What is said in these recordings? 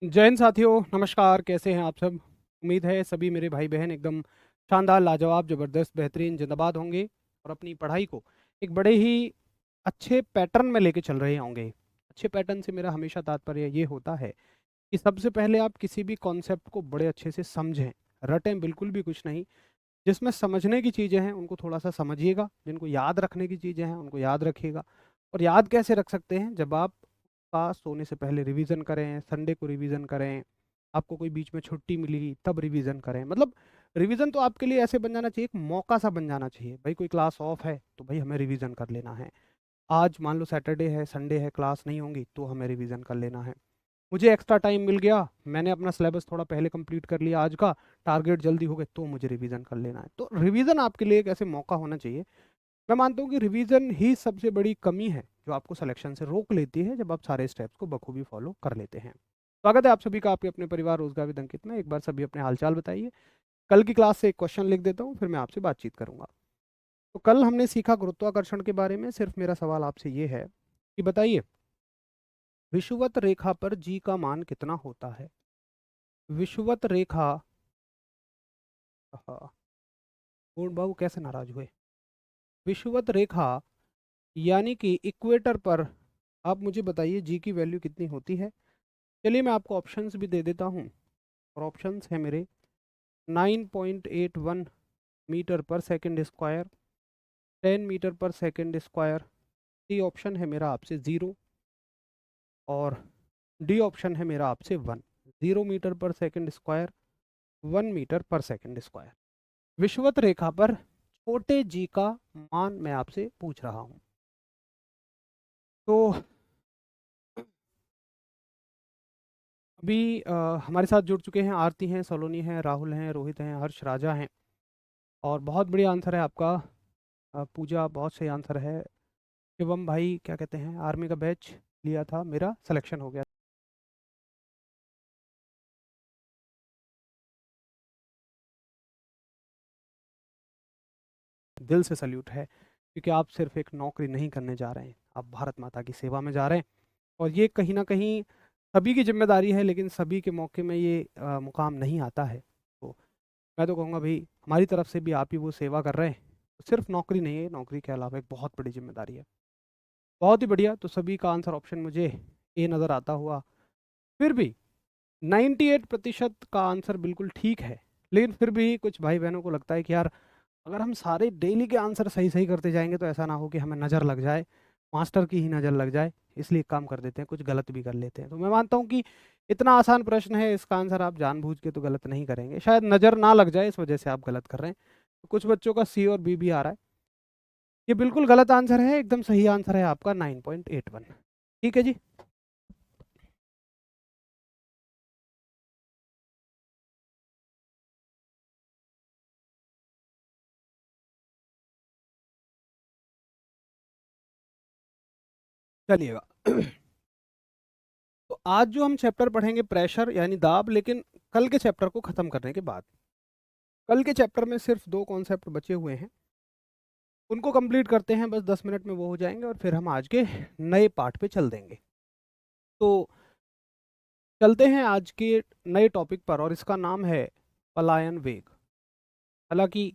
जय हिंद साथियों, नमस्कार। कैसे हैं आप सब? उम्मीद है सभी मेरे भाई बहन एकदम शानदार, लाजवाब, ज़बरदस्त, बेहतरीन, जिंदाबाद होंगे और अपनी पढ़ाई को एक बड़े ही अच्छे पैटर्न में लेके चल रहे होंगे। अच्छे पैटर्न से मेरा हमेशा तात्पर्य ये होता है कि सबसे पहले आप किसी भी कॉन्सेप्ट को बड़े अच्छे से समझें, रटें बिल्कुल भी कुछ नहीं। जिसमें समझने की चीज़ें हैं उनको थोड़ा सा समझिएगा, जिनको याद रखने की चीज़ें हैं उनको याद रखिएगा। और याद कैसे रख सकते हैं? जब आप का सोने से पहले रिवीजन करें, संडे को रिवीजन करें, आपको कोई बीच में छुट्टी मिली तब रिवीजन करें। मतलब रिवीजन तो आपके लिए ऐसे बन जाना चाहिए, एक मौका सा बन जाना चाहिए। भाई कोई क्लास ऑफ है तो भाई हमें रिवीजन कर लेना है। आज मान लो सैटरडे है, संडे है, क्लास नहीं होंगी तो हमें रिवीजन कर लेना है। मुझे एक्स्ट्रा टाइम मिल गया, मैंने अपना सिलेबस थोड़ा पहले कंप्लीट कर लिया आज का, टारगेट जल्दी हो गए तो मुझे रिवीजन कर लेना है। तो रिवीजन आपके लिए एक ऐसे मौका होना चाहिए। मैं मानता हूँ कि रिवीजन ही सबसे बड़ी कमी है जो आपको सिलेक्शन से रोक लेती है, जब आप सारे स्टेप्स को बखूबी फॉलो कर लेते हैं। स्वागत है आप सभी का आपके अपने परिवार रोजगार विद अंकित में। एक बार सभी अपने हालचाल बताइए। कल की क्लास से एक क्वेश्चन लिख देता हूँ, फिर मैं आपसे बातचीत करूंगा। तो कल हमने सीखा गुरुत्वाकर्षण के बारे में। सिर्फ मेरा सवाल आपसे ये है कि बताइए, विषुवत रेखा पर जी का मान कितना होता है? विषुवत रेखा, हाँ, पूर्ण बाबू कैसे नाराज हुए? विषुवत रेखा यानी कि इक्वेटर पर आप मुझे बताइए जी की वैल्यू कितनी होती है। चलिए मैं आपको ऑप्शंस भी दे देता हूँ। और ऑप्शंस है मेरे 9.81 मीटर पर सेकंड स्क्वायर, 10 मीटर पर सेकंड स्क्वायर, सी ऑप्शन है मेरा आपसे 0, और डी ऑप्शन है मेरा आपसे 1। 0 मीटर पर सेकंड स्क्वायर, 1 मीटर पर सेकंड स्क्वायर। विषुवत रेखा पर छोटे जी का मान मैं आपसे पूछ रहा हूँ। तो अभी हमारे साथ जुड़ चुके हैं आरती हैं, सलोनी हैं, राहुल हैं, रोहित हैं, हर्ष, राजा हैं। और बहुत बढ़िया आंसर है आपका। पूजा, बहुत सही आंसर है। शिवम भाई क्या कहते हैं, आर्मी का बैच लिया था, मेरा सिलेक्शन हो गया। दिल से सल्यूट है, क्योंकि आप सिर्फ एक नौकरी नहीं करने जा रहे हैं, आप भारत माता की सेवा में जा रहे हैं। और ये कहीं ना कहीं सभी की जिम्मेदारी है, लेकिन सभी के मौके में ये मुकाम नहीं आता है। तो मैं तो कहूँगा भाई, हमारी तरफ से भी आप ही वो सेवा कर रहे हैं। सिर्फ नौकरी नहीं है, नौकरी के अलावा एक बहुत बड़ी जिम्मेदारी है। बहुत ही बढ़िया। तो सभी का आंसर ऑप्शन मुझे ए नज़र आता हुआ। फिर भी 98% का आंसर बिल्कुल ठीक है। लेकिन फिर भी कुछ भाई बहनों को लगता है कि यार, अगर हम सारे डेली के आंसर सही सही करते जाएंगे तो ऐसा ना हो कि हमें नज़र लग जाए, मास्टर की ही नज़र लग जाए। इसलिए एक काम कर देते हैं, कुछ गलत भी कर लेते हैं। तो मैं मानता हूँ कि इतना आसान प्रश्न है, इसका आंसर आप जानबूझ के तो गलत नहीं करेंगे, शायद नज़र ना लग जाए इस वजह से आप गलत कर रहे हैं। तो कुछ बच्चों का सी और बी भी आ रहा है। ये बिल्कुल गलत आंसर है, एकदम सही आंसर है आपका 9.81। ठीक है जी। चलिएगा। तो आज जो हम चैप्टर पढ़ेंगे प्रेशर यानी दाब, लेकिन कल के चैप्टर को खत्म करने के बाद। कल के चैप्टर में सिर्फ दो कॉन्सेप्ट बचे हुए हैं, उनको कंप्लीट करते हैं, बस 10 मिनट में वो हो जाएंगे और फिर हम आज के नए पार्ट पे चल देंगे। तो चलते हैं आज के नए टॉपिक पर, और इसका नाम है पलायन वेग। हालांकि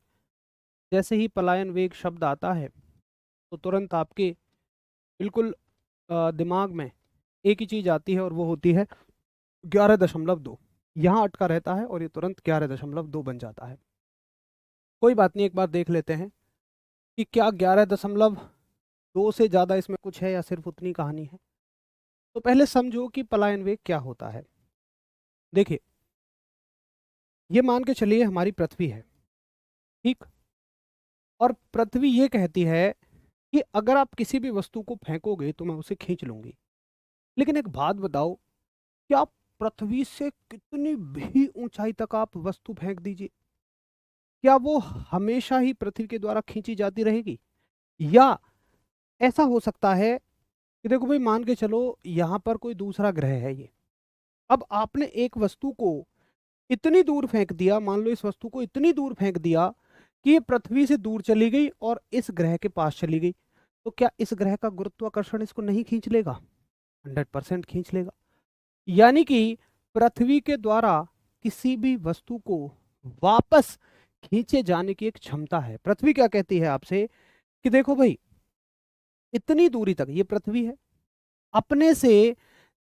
जैसे ही पलायन वेग शब्द आता है तो तुरंत आपके बिल्कुल दिमाग में एक ही चीज़ आती है, और वो होती है 11.2। यहाँ अटका रहता है और ये तुरंत 11.2 बन जाता है। कोई बात नहीं, एक बार देख लेते हैं कि क्या 11.2 से ज़्यादा इसमें कुछ है या सिर्फ उतनी कहानी है। तो पहले समझो कि पलायन वेग क्या होता है। देखिए, ये मान के चलिए हमारी पृथ्वी है, ठीक। और पृथ्वी ये कहती है कि अगर आप किसी भी वस्तु को फेंकोगे तो मैं उसे खींच लूंगी। लेकिन एक बात बताओ, कि आप पृथ्वी से कितनी भी ऊंचाई तक आप वस्तु फेंक दीजिए, क्या वो हमेशा ही पृथ्वी के द्वारा खींची जाती रहेगी? या ऐसा हो सकता है कि देखो भाई, मान के चलो यहाँ पर कोई दूसरा ग्रह है ये। अब आपने एक वस्तु को इतनी दूर फेंक दिया, मान लो इस वस्तु को इतनी दूर फेंक दिया कि ये पृथ्वी से दूर चली गई और इस ग्रह के पास चली गई। तो क्या इस ग्रह का गुरुत्वाकर्षण इसको नहीं खींच लेगा? 100% खींच लेगा। यानी कि पृथ्वी के द्वारा किसी भी वस्तु को वापस खींचे जाने की एक क्षमता है। पृथ्वी क्या कहती है आपसे कि देखो भाई, इतनी दूरी तक, ये पृथ्वी है, अपने से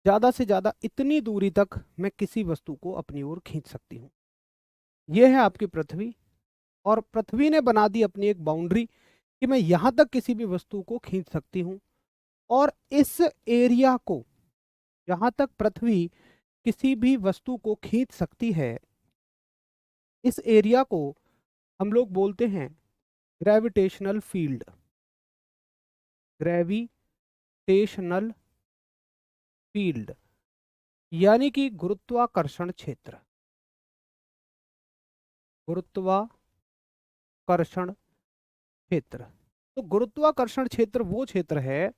ज्यादा इतनी दूरी तक मैं किसी वस्तु को अपनी ओर खींच सकती हूँ। ये है आपकी पृथ्वी, और पृथ्वी ने बना दी अपनी एक बाउंड्री कि मैं यहां तक किसी भी वस्तु को खींच सकती हूँ। और इस एरिया को, जहां तक पृथ्वी किसी भी वस्तु को खींच सकती है, इस एरिया को हम लोग बोलते हैं ग्रेविटेशनल फील्ड। ग्रेविटेशनल फील्ड यानी कि गुरुत्वाकर्षण क्षेत्र। गुरुत्वाकर्षण क्षेत्र। तो गुरुत्वाकर्षण क्षेत्र वो क्षेत्र है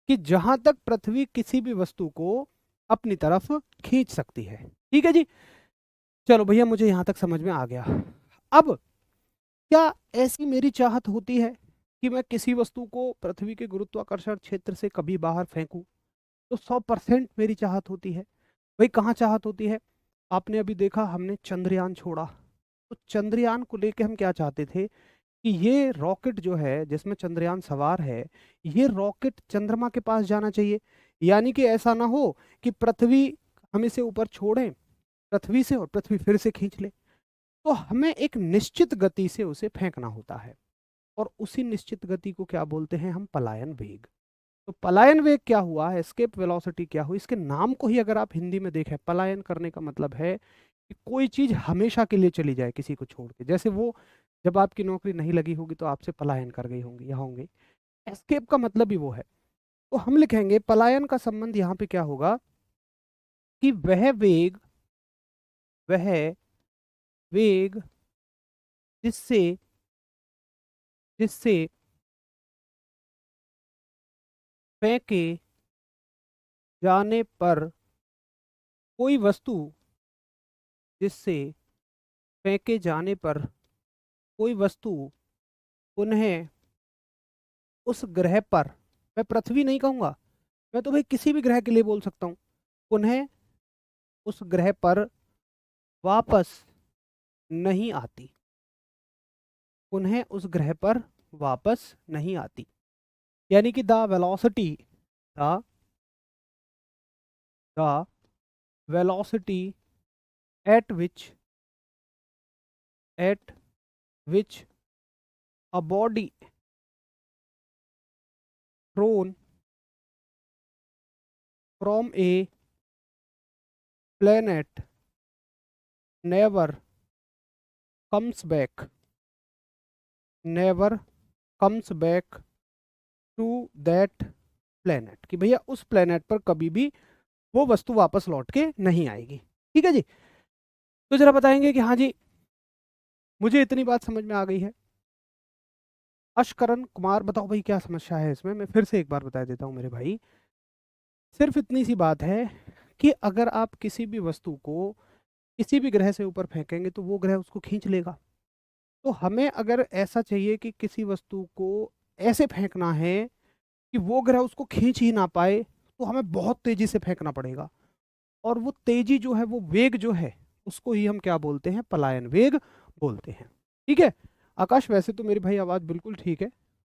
कि जहां तक पृथ्वी किसी भी वस्तु को अपनी तरफ खींच सकती है। ठीक है जी, चलो भैया, मुझे यहां तक समझ में आ गया। अब क्या ऐसी मेरी चाहत होती है कि मैं किसी वस्तु को पृथ्वी के गुरुत्वाकर्षण क्षेत्र से कभी बाहर फेंकूं? तो 100% मेरी चाहत होती है। भाई कहाँ चाहत होती है? आपने अभी देखा, हमने चंद्रयान छोड़ा, तो चंद्रयान को लेके हम क्या चाहते थे कि ये रॉकेट जो है जिसमें चंद्रयान सवार है, ये रॉकेट चंद्रमा के पास जाना चाहिए। यानी कि ऐसा ना हो कि पृथ्वी हम इसे ऊपर छोड़ें पृथ्वी से और पृथ्वी फिर से खींच ले। तो हमें एक निश्चित गति से उसे फेंकना होता है, और उसी निश्चित गति को क्या बोलते हैं हम? पलायन वेग। तो पलायन वेग क्या हुआ, एस्केप वेलोसिटी क्या हुई? इसके नाम को ही अगर आप हिंदी में देखें, पलायन करने का मतलब है कि कोई चीज हमेशा के लिए चली जाए किसी को छोड़ के। जैसे वो, जब आपकी नौकरी नहीं लगी होगी तो आपसे पलायन कर गई होंगी या होंगे। एस्केप का मतलब ही वो है। तो हम लिखेंगे पलायन का संबंध यहाँ पे क्या होगा कि वह वेग जिससे जिससे फेंके जाने पर कोई वस्तु, जिससे फेंके जाने पर कोई वस्तु पुनः उस ग्रह पर, मैं पृथ्वी नहीं कहूंगा, मैं तो भाई किसी भी ग्रह के लिए बोल सकता हूँ, पुनः उस ग्रह पर वापस नहीं आती। पुनः उस ग्रह पर वापस नहीं आती। यानी कि the the velocity at which a body thrown from a planet never comes back never comes back to that planet, कि भैया उस planet पर कभी भी वो वस्तु वापस लौट के नहीं आएगी। ठीक है जी, तो जरा बताएंगे कि हाँ जी, मुझे इतनी बात समझ में आ गई है। अशकरण कुमार, बताओ भाई क्या समस्या है इसमें? मैं फिर से एक बार बता देता हूँ मेरे भाई। सिर्फ इतनी सी बात है कि अगर आप किसी भी वस्तु को किसी भी ग्रह से ऊपर फेंकेंगे तो वो ग्रह उसको खींच लेगा। तो हमें अगर ऐसा चाहिए कि किसी वस्तु को ऐसे फेंकना है कि वो ग्रह उसको खींच ही ना पाए, तो हमें बहुत तेजी से फेंकना पड़ेगा। और वो तेजी जो है, वो वेग जो है, उसको ही हम क्या बोलते हैं? पलायन वेग बोलते हैं। ठीक है आकाश, वैसे तो मेरी भाई आवाज़ बिल्कुल ठीक है।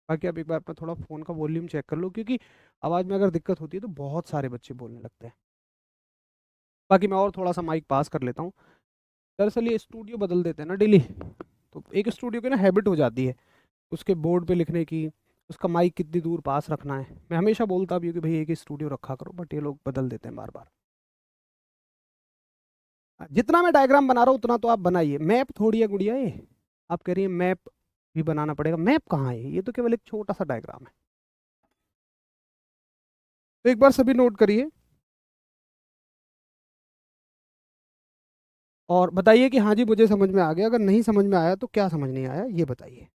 बाकी आप एक बार अपना थोड़ा फ़ोन का वॉल्यूम चेक कर लो, क्योंकि आवाज़ में अगर दिक्कत होती है तो बहुत सारे बच्चे बोलने लगते हैं। बाकी मैं और थोड़ा सा माइक पास कर लेता हूँ। दरअसल ये स्टूडियो बदल देते हैं ना डेली, तो एक स्टूडियो की ना हैबिट हो जाती है उसके बोर्ड पे लिखने की, उसका माइक कितनी दूर पास रखना है। मैं हमेशा बोलता भी हूँ कि भाई एक ही स्टूडियो रखा करो, बट ये लोग बदल देते हैं बार बार। जितना मैं डायग्राम बना रहा हूँ उतना तो आप बनाइए, मैप थोड़ी है गुड़िया ये। आप कह रही है मैप भी बनाना पड़ेगा? मैप कहाँ है, ये तो केवल एक छोटा सा डायग्राम है। तो एक बार सभी नोट करिए और बताइए कि हाँ जी मुझे समझ में आ गया। अगर नहीं समझ में आया तो क्या समझ नहीं आया ये बताइए।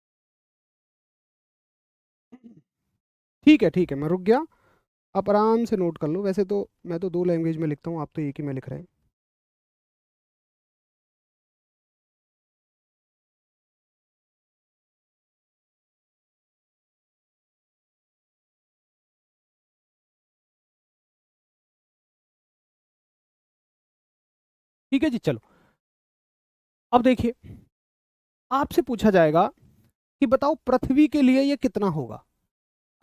ठीक है मैं रुक गया। आप आराम से नोट कर लो। वैसे तो मैं तो दो लैंग्वेज में लिखता हूँ, आप तो एक ही में लिख रहे हैं। ठीक है जी। चलो अब देखिए, आपसे पूछा जाएगा कि बताओ पृथ्वी के लिए ये कितना होगा।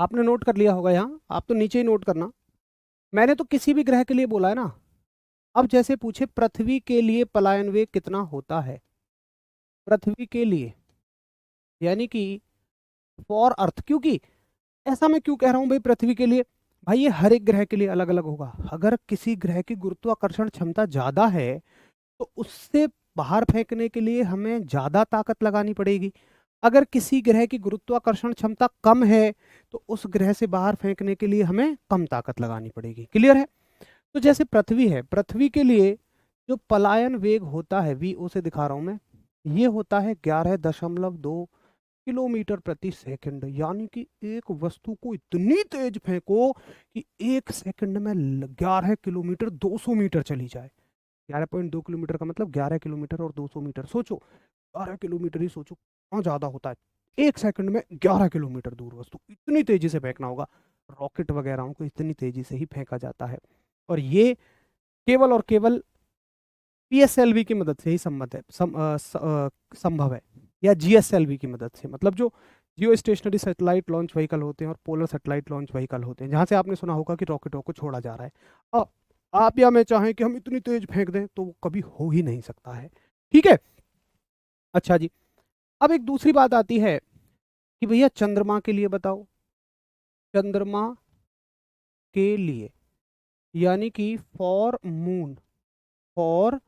आपने नोट कर लिया होगा यहाँ, आप तो नीचे ही नोट करना। मैंने तो किसी भी ग्रह के लिए बोला है ना। अब जैसे पूछे पृथ्वी के लिए पलायन वेग कितना होता है, पृथ्वी के लिए, यानी कि फॉर अर्थ। क्योंकि ऐसा मैं क्यों कह रहा हूं भाई पृथ्वी के लिए, भाई ये हर एक ग्रह के लिए अलग अलग होगा। अगर किसी ग्रह की गुरुत्वाकर्षण क्षमता ज्यादा है तो उससे बाहर फेंकने के लिए हमें ज्यादा ताकत लगानी पड़ेगी। अगर किसी ग्रह की गुरुत्वाकर्षण क्षमता कम है तो उस ग्रह से बाहर फेंकने के लिए हमें कम ताकत लगानी पड़ेगी। क्लियर है। तो जैसे पृथ्वी है, पृथ्वी के लिए जो पलायन वेग होता है, वी ओ से दिखा रहा हूं मैं, ये होता है 11.2 किलोमीटर प्रति सेकंड। यानी कि एक वस्तु को इतनी तेज फेंको कि 1 सेकंड में 11 किलोमीटर 200 मीटर चली जाए। 11.2 किलोमीटर का मतलब 11 किलोमीटर और 200 मीटर। सोचो 11 किलोमीटर ही सोचो कहाँ ज्यादा होता है। 1 सेकंड में 11 किलोमीटर दूर वस्तु इतनी तेजी से फेंकना होगा। रॉकेट वगैरह को इतनी तेजी से ही फेंका जाता है। और ये केवल और केवल पीएसएलवी की मदद से ही संभव है, या जीएसएलवी की मदद से। मतलब जो जियो स्टेशनरी सैटेलाइट लॉन्च व्हीकल होते हैं और पोलर सैटेलाइट लॉन्च व्हीकल होते हैं, जहां से आपने सुना होगा कि रॉकेटों को छोड़ा जा रहा है। अब आप या मैं चाहें कि हम इतनी तेज फेंक दें तो वो कभी हो ही नहीं सकता है। ठीक है। अच्छा जी, अब एक दूसरी बात आती है कि भैया चंद्रमा के लिए बताओ, चंद्रमा के लिए, यानी कि फॉर मून, फॉर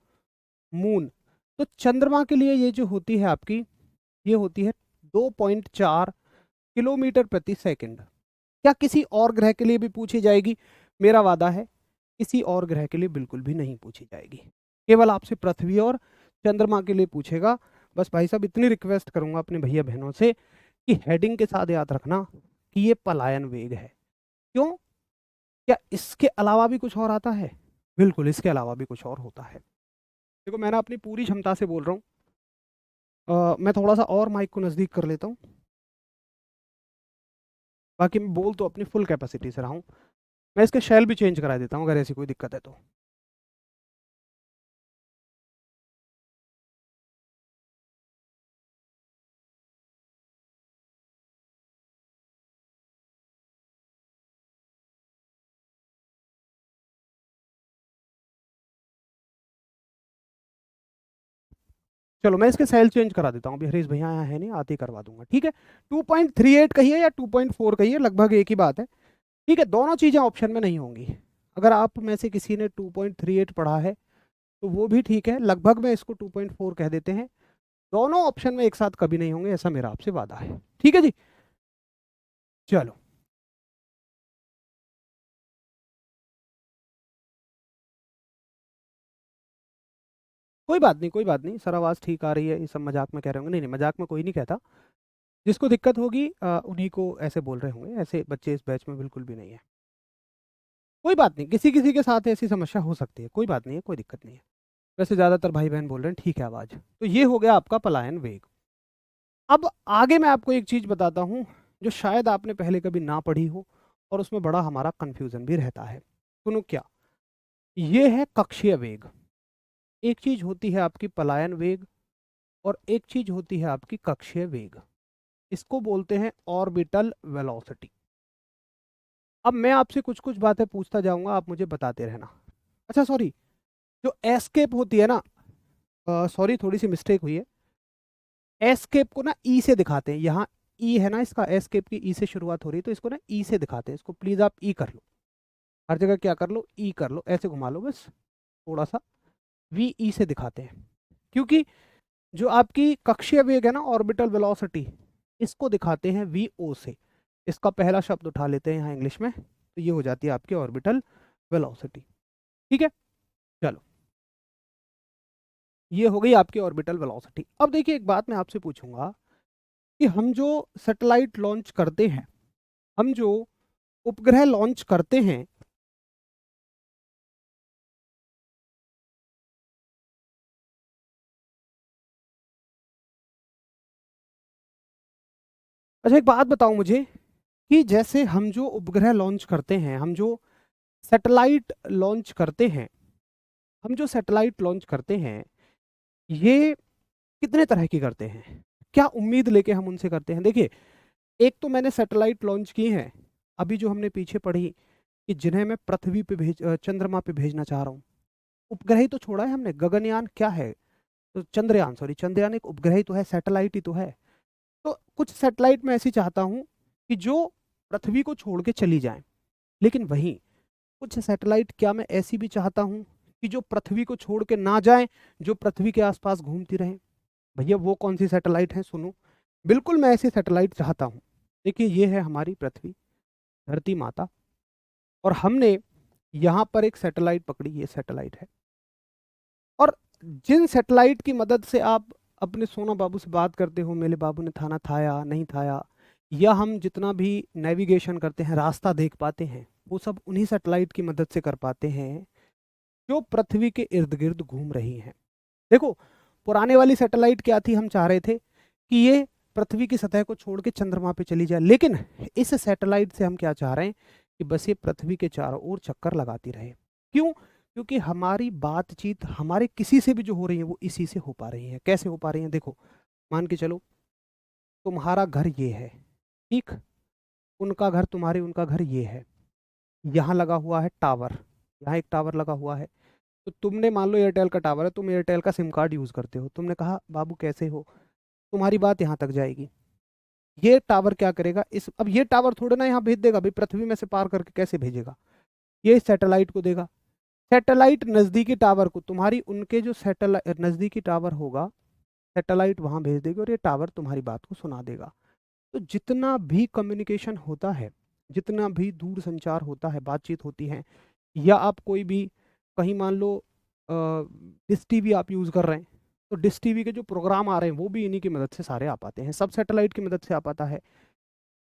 मून। तो चंद्रमा के लिए ये जो होती है आपकी, ये होती है 2.4 किलोमीटर प्रति सेकंड। क्या किसी और ग्रह के लिए भी पूछी जाएगी? मेरा वादा है किसी और ग्रह के लिए बिल्कुल भी नहीं पूछी जाएगी, केवल आपसे पृथ्वी और चंद्रमा के लिए पूछेगा। बस भाई साहब इतनी रिक्वेस्ट करूंगा अपने भैया बहनों से कि हेडिंग के साथ याद रखना कि ये पलायन वेग है। क्यों? क्या इसके अलावा भी कुछ और आता है? बिल्कुल, इसके अलावा भी कुछ और होता है। देखो मैंने अपनी पूरी क्षमता से बोल रहा हूँ। मैं थोड़ा सा और माइक को नज़दीक कर लेता हूँ। बाकी मैं बोल तो अपनी फुल कैपेसिटी से रहा हूँ। मैं इसके शेल भी चेंज करा देता हूँ अगर ऐसी कोई दिक्कत है तो। चलो मैं इसके सेल चेंज करा देता हूँ, अभी हरीश भैया यहाँ है नहीं, आते ही करवा दूंगा। ठीक है। 2.38 कहिए या 2.4 कहिए, लगभग एक ही बात है। ठीक है, दोनों चीज़ें ऑप्शन में नहीं होंगी। अगर आप में से किसी ने 2.38 पढ़ा है तो वो भी ठीक है, लगभग में इसको 2.4 कह देते हैं। दोनों ऑप्शन में एक साथ कभी नहीं होंगे, ऐसा मेरा आपसे वादा है। ठीक है जी। चलो कोई बात नहीं, कोई बात नहीं सर, आवाज़ ठीक आ रही है, ये सब मजाक में कह रहे होंगे। नहीं नहीं, मजाक में कोई नहीं कहता। जिसको दिक्कत होगी उन्हीं को ऐसे बोल रहे होंगे, ऐसे बच्चे इस बैच में बिल्कुल भी नहीं है। कोई बात नहीं, किसी किसी के साथ ऐसी समस्या हो सकती है, कोई बात नहीं है, कोई दिक्कत नहीं है। वैसे ज़्यादातर भाई बहन बोल रहे हैं ठीक है आवाज़। तो ये हो गया आपका पलायन वेग। अब आगे मैं आपको एक चीज़ बताता हूँ जो शायद आपने पहले कभी ना पढ़ी हो, और उसमें बड़ा हमारा कन्फ्यूज़न भी रहता है। सुनो क्या, ये है कक्षीय वेग। एक चीज़ होती है आपकी पलायन वेग और एक चीज़ होती है आपकी कक्षीय वेग। इसको बोलते हैं ऑर्बिटल वेलोसिटी। अब मैं आपसे कुछ कुछ बातें पूछता जाऊंगा, आप मुझे बताते रहना। अच्छा सॉरी, जो एस्केप होती है ना, सॉरी थोड़ी सी मिस्टेक हुई है। एस्केप को ना ई से दिखाते हैं, यहाँ ई है ना, इसका एस्केप की ई से शुरुआत हो रही है, तो इसको ना ई से दिखाते हैं। इसको प्लीज आप ई कर लो, हर जगह क्या कर लो, ई कर लो, ऐसे घुमा लो बस थोड़ा सा। वी ई से दिखाते हैं क्योंकि जो आपकी कक्षीय वेग है ना, ऑर्बिटल वेलोसिटी, इसको दिखाते हैं वी ओ से। इसका पहला शब्द उठा लेते हैं यहाँ इंग्लिश में, तो ये हो जाती है आपकी ऑर्बिटल वेलोसिटी। ठीक है। चलो ये हो गई आपकी ऑर्बिटल वेलोसिटी। अब देखिए एक बात मैं आपसे पूछूंगा कि हम जो सैटेलाइट लॉन्च करते हैं, हम जो उपग्रह लॉन्च करते हैं, अच्छा एक बात बताओ मुझे कि जैसे हम जो उपग्रह लॉन्च करते हैं, हम जो सैटेलाइट लॉन्च करते हैं, हम जो सैटेलाइट लॉन्च करते हैं ये कितने तरह की करते हैं, क्या उम्मीद लेके हम उनसे करते हैं। देखिए, एक तो मैंने सैटेलाइट लॉन्च की हैं अभी जो हमने पीछे पढ़ी कि जिन्हें मैं पृथ्वी पे चंद्रमा पे भेजना चाह रहा हूँ। उपग्रह ही तो छोड़ा है हमने, गगनयान क्या है, तो चंद्रयान, सॉरी चंद्रयान एक उपग्रह ही तो है, सैटेलाइट ही तो है। तो कुछ सैटेलाइट मैं ऐसी चाहता हूँ कि जो पृथ्वी को छोड़ के चली जाएं, लेकिन वहीं कुछ सैटेलाइट क्या मैं ऐसी भी चाहता हूँ कि जो पृथ्वी को छोड़ के ना जाएं, जो पृथ्वी के आसपास घूमती रहें। भैया वो कौन सी सैटेलाइट है, सुनो। बिल्कुल मैं ऐसी सैटेलाइट चाहता हूँ। देखिए, ये है हमारी पृथ्वी, धरती माता, और हमने यहाँ पर एक सैटेलाइट पकड़ी, ये सैटेलाइट है। और जिन सैटेलाइट की मदद से आप अपने सोना बाबू से बात करते हो, मेरे बाबू ने खाना खाया नहीं खाया, या हम जितना भी नेविगेशन करते हैं, रास्ता देख पाते हैं, वो सब उन्हीं सैटेलाइट की मदद से कर पाते हैं जो पृथ्वी के इर्द गिर्द घूम रही हैं। देखो, पुराने वाली सैटेलाइट क्या थी, हम चाह रहे थे कि ये पृथ्वी की सतह को छोड़ के चंद्रमा पे चली जाए, लेकिन इस सैटेलाइट से हम क्या चाह रहे हैं कि बस ये पृथ्वी के चारों ओर चक्कर लगाती रहे। क्यों? क्योंकि हमारी बातचीत हमारे किसी से भी जो हो रही है वो इसी से हो पा रही है। कैसे हो पा रही है? देखो, मान के चलो तुम्हारा घर ये है, ठीक, उनका घर, तुम्हारे उनका घर ये है, यहाँ लगा हुआ है टावर, यहाँ एक टावर लगा हुआ है। तो तुमने, मान लो एयरटेल का टावर है, तुम एयरटेल का सिम कार्ड यूज़ करते हो, तुमने कहा बाबू कैसे हो, तुम्हारी बात यहाँ तक जाएगी। ये टावर क्या करेगा, इस, अब ये टावर थोड़े ना यहाँ भेज देगा भाई, पृथ्वी में से पार करके कैसे भेजेगा, ये सैटेलाइट को देगा। सैटेलाइट नज़दीकी टावर को, तुम्हारी उनके जो सैटेलाइट नज़दीकी टावर होगा, सैटेलाइट वहाँ भेज देगी और ये टावर तुम्हारी बात को सुना देगा। तो जितना भी कम्युनिकेशन होता है, जितना भी दूर संचार होता है, बातचीत होती है, या आप कोई भी कहीं मान लो डिश टीवी आप यूज़ कर रहे हैं, तो डिश टीवी के जो प्रोग्राम आ रहे हैं वो भी इन्हीं की मदद से सारे आ पाते हैं, सब सैटेलाइट की मदद से आ पाता है।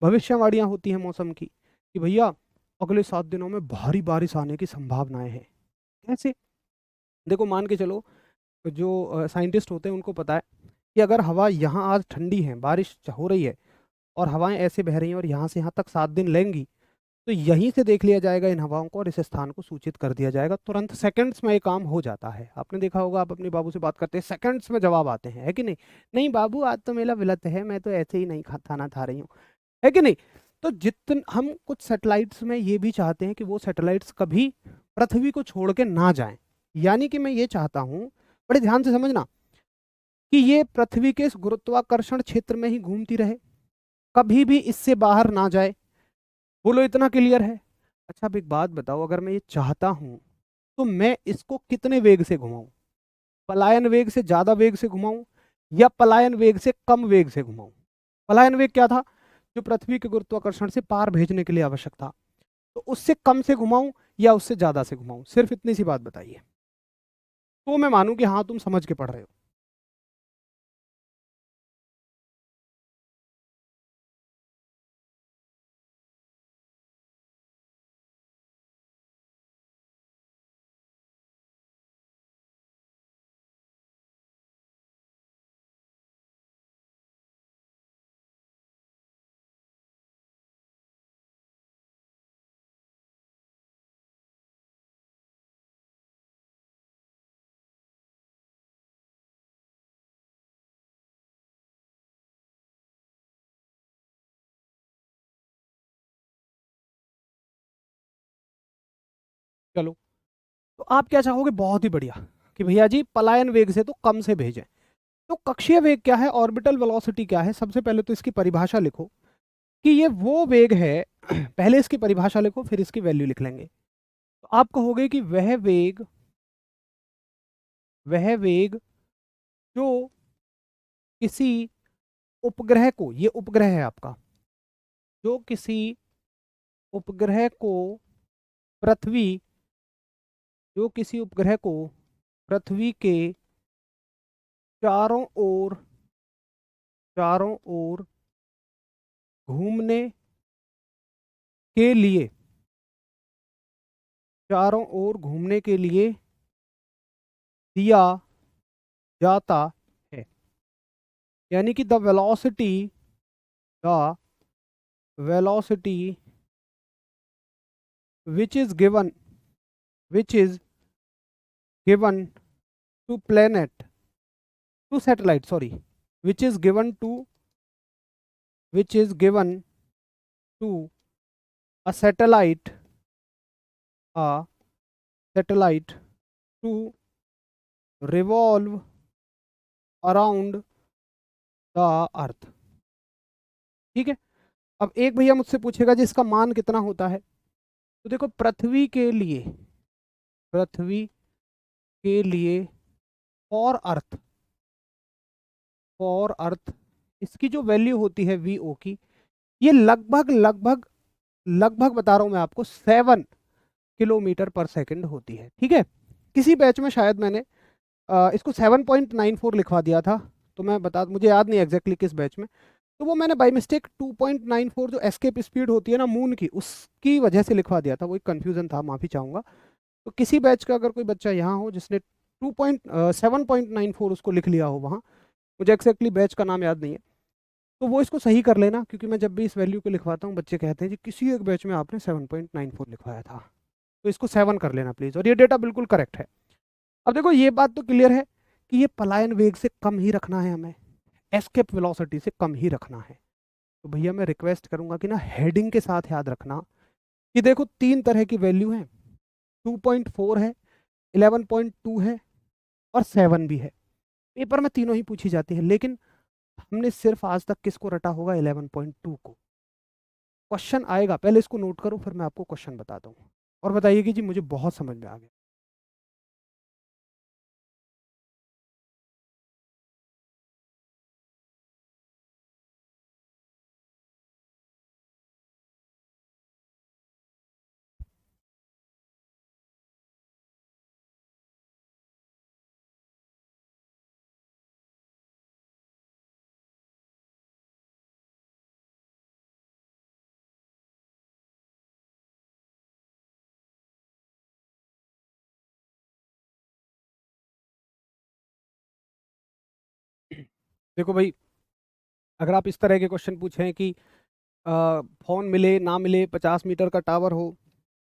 भविष्यवाणियाँ होती हैं मौसम की कि भैया अगले 7 दिनों में भारी बारिश आने की संभावनाएं हैं। कैसे? देखो, मान के चलो, जो साइंटिस्ट होते हैं उनको पता है कि अगर हवा यहाँ आज ठंडी है, बारिश हो रही है, और हवाएं ऐसे बह रही हैं और यहाँ से यहाँ तक 7 दिन लेंगी, तो यहीं से देख लिया जाएगा इन हवाओं को और इस स्थान को सूचित कर दिया जाएगा, तुरंत सेकंड्स में ये काम हो जाता है। आपने देखा होगा, आप अपने बाबू से बात करते हैं, सेकंड्स में जवाब आते हैं, है कि नहीं? नहीं बाबू, आज तो मेरा विलत है, मैं तो ऐसे ही नहीं खाना खा रही हूँ, है कि नहीं? तो जितन हम कुछ सैटेलाइट्स में ये भी चाहते हैं कि वो सैटेलाइट्स कभी पृथ्वी को छोड़ के ना जाएं। यानी कि मैं ये चाहता हूं, बड़े ध्यान से समझना, कि ये पृथ्वी के इस गुरुत्वाकर्षण क्षेत्र में ही घूमती रहे, कभी भी इससे बाहर ना जाए। बोलो, इतना क्लियर है? अच्छा, अब एक बात बताओ, अगर मैं ये चाहता हूं तो मैं इसको कितने वेग से घुमाऊं? पलायन वेग से ज्यादा वेग से घुमाऊं, या पलायन वेग से कम वेग से घुमाऊं? पलायन वेग क्या था? जो पृथ्वी के गुरुत्वाकर्षण से पार भेजने के लिए आवश्यक था। तो उससे कम से घुमाऊं या उससे ज्यादा से घुमाऊं? सिर्फ इतनी सी बात बताइए, तो मैं मानूं कि हाँ तुम समझ के पढ़ रहे हो। चलो, तो आप क्या चाहोगे? बहुत ही बढ़िया, कि भैया जी पलायन वेग से तो कम से भेजें। तो कक्षीय वेग क्या है, ऑर्बिटल वेलोसिटी क्या है? सबसे पहले तो इसकी परिभाषा लिखो कि ये वो वेग है। पहले इसकी परिभाषा लिखो, फिर इसकी वैल्यू लिख लेंगे। तो आप कहोगे कि वह वेग जो किसी उपग्रह को, ये उपग्रह है आपका, जो किसी उपग्रह को पृथ्वी, जो किसी उपग्रह को पृथ्वी के चारों ओर, चारों ओर घूमने के लिए, चारों ओर घूमने के लिए दिया जाता है। यानी कि the velocity which is given, which is given to planet to satellite, sorry, which is given to a satellite to revolve around the earth. ठीक है, अब एक भैया मुझसे पूछेगा जी इसका मान कितना होता है। तो देखो पृथ्वी के लिए फॉर अर्थ इसकी जो वैल्यू होती है वीओ की, ये लगभग बता रहा हूं मैं आपको 7 किलोमीटर पर सेकंड होती है। ठीक है, किसी बैच में शायद मैंने इसको 7.94 लिखवा दिया था, तो मुझे याद नहीं एग्जैक्टली किस बैच में, तो वो मैंने बाई मिस्टेक 2.94 जो एस्केप स्पीड होती है ना मून की, उसकी वजह से लिखवा दिया था, वो एक कन्फ्यूजन था, माफ़ी चाहूँगा। तो किसी बैच का अगर कोई बच्चा यहाँ हो जिसने 7.94 उसको लिख लिया हो वहाँ, मुझे एक्जैक्टली बैच का नाम याद नहीं है, तो वो इसको सही कर लेना, क्योंकि मैं जब भी इस वैल्यू को लिखवाता हूँ बच्चे कहते हैं जी किसी एक बैच में आपने 7.94 लिखवाया था, तो इसको 7 कर लेना प्लीज़, और ये डेटा बिल्कुल करेक्ट है। अब देखो ये बात तो क्लियर है कि ये पलायन वेग से कम ही रखना है, हमें एस्केप वेलोसिटी से कम ही रखना है। तो भैया मैं रिक्वेस्ट करूंगा कि ना हेडिंग के साथ याद रखना कि देखो 3 तरह की वैल्यू है, 2.4 है, 11.2 है और 7 भी है। पेपर में तीनों ही पूछी जाती है, लेकिन हमने सिर्फ आज तक किसको रटा होगा, 11.2 को। क्वेश्चन आएगा, पहले इसको नोट करो फिर मैं आपको क्वेश्चन बताता हूँ, और बताइए कि जी मुझे बहुत समझ में आ गया। देखो भाई, अगर आप इस तरह के क्वेश्चन पूछें कि फोन मिले ना मिले, 50 मीटर का टावर हो,